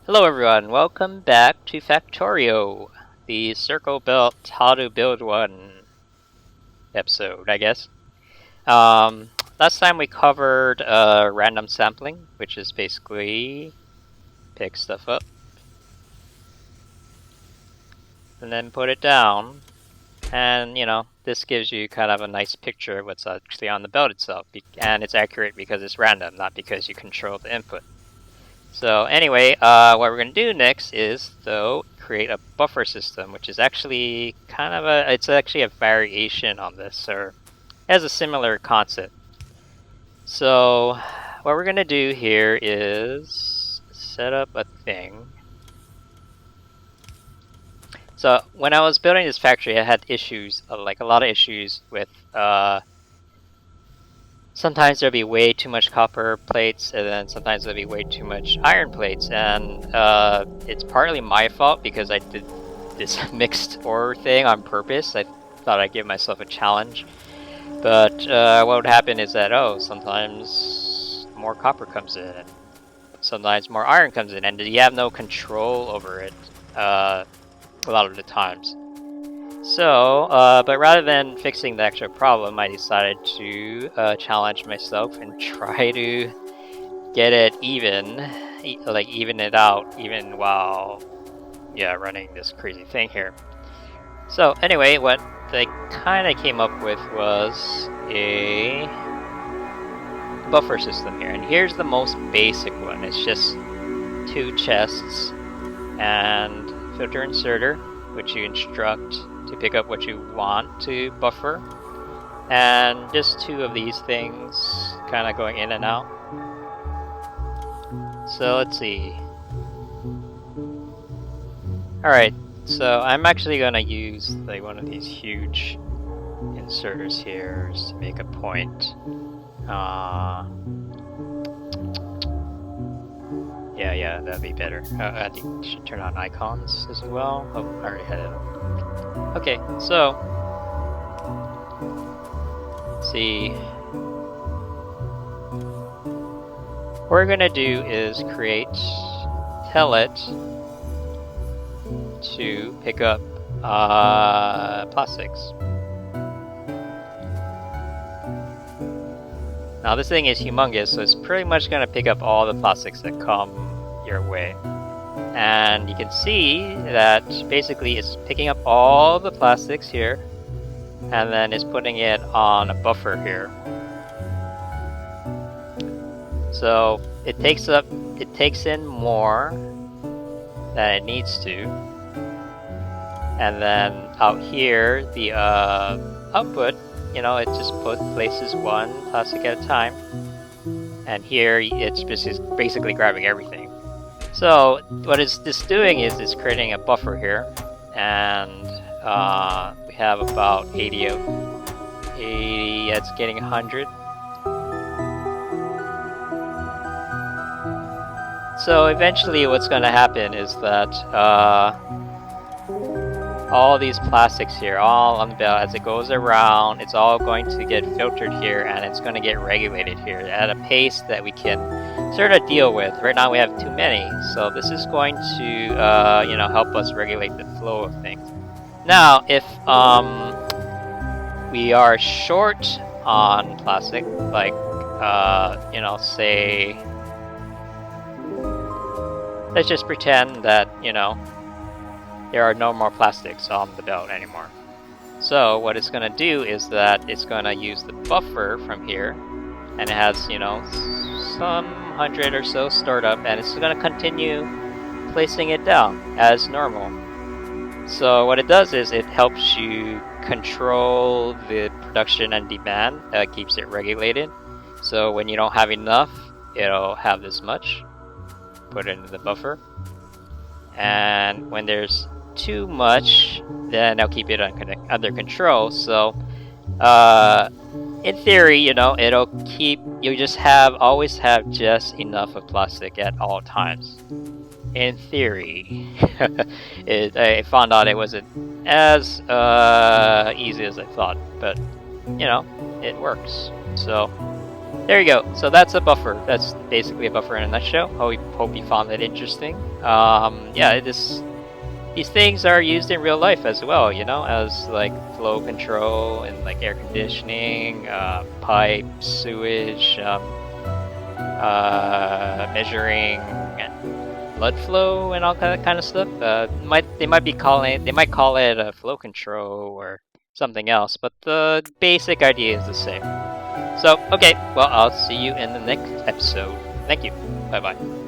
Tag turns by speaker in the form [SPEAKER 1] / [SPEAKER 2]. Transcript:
[SPEAKER 1] Hello everyone, welcome back to Factorio, the circle built how to build one episode, I guess. Last time we covered random sampling, which is basically pick stuff up and then put it down, and this gives you kind of a nice picture of what's actually on the belt itself, and it's accurate because it's random, not because you control the input. So anyway, what we're going to do next is, though, create a buffer system, which is actually it's actually a variation on this, or has a similar concept. So what we're going to do here is set up a thing. So when I was building this factory, I had issues, like a lot of issues with sometimes there'll be way too much copper plates, and then sometimes there'll be way too much iron plates, and it's partly my fault because I did this mixed ore thing on purpose. I thought I'd give myself a challenge, but what would happen is that sometimes more copper comes in, and sometimes more iron comes in, and you have no control over it a lot of the times. So, but rather than fixing the actual problem, I decided to challenge myself and try to get it even it out, even while, running this crazy thing here. So anyway, what I kind of came up with was a buffer system here, and here's the most basic one. It's just 2 chests and filter inserter, which you instruct to pick up what you want to buffer, and just 2 of these things kind of going in and out. So let's see. Alright, so I'm actually gonna use like one of these huge inserters here to make a point. Yeah, that'd be better. I think we should turn on icons as well. Oh, I already had it up. Okay, so let's see. What we're gonna do is tell it to pick up plastics. Now this thing is humongous, so it's pretty much gonna pick up all the plastics that come your way. And you can see that basically it's picking up all the plastics here, and then it's putting it on a buffer here. So it takes in more than it needs to, and then out here the output, it just places 1 plastic at a time, and here it's just basically grabbing everything. So what this doing is it's creating a buffer here, and we have about 80. It's getting 100. So eventually what's going to happen is that all these plastics here, all on the belt, as it goes around, it's all going to get filtered here, and it's going to get regulated here at a pace that we can sort of deal with. Right now we have too many, so this is going to help us regulate the flow of things. Now, if we are short on plastic, like say, let's just pretend that there are no more plastics on the belt anymore. So what it's going to do is that it's going to use the buffer from here, and it has some 100 or so stored up, and it's going to continue placing it down as normal. So what it does is it helps you control the production and demand, keeps it regulated. So when you don't have enough, it'll have this much, put it into the buffer, and when there's too much, then I'll keep it under control. So in theory, it'll keep, always have just enough of plastic at all times. In theory. I found out it wasn't as easy as I thought, but it works. So There you go. So that's a buffer. That's basically a buffer in a nutshell. Hope you found that interesting. Yeah, these things are used in real life as well. You know, as like flow control and like air conditioning, pipe, sewage, measuring blood flow and all kind of stuff. They might call it a flow control or something else, but the basic idea is the same. So, okay, well, I'll see you in the next episode. Thank you. Bye bye.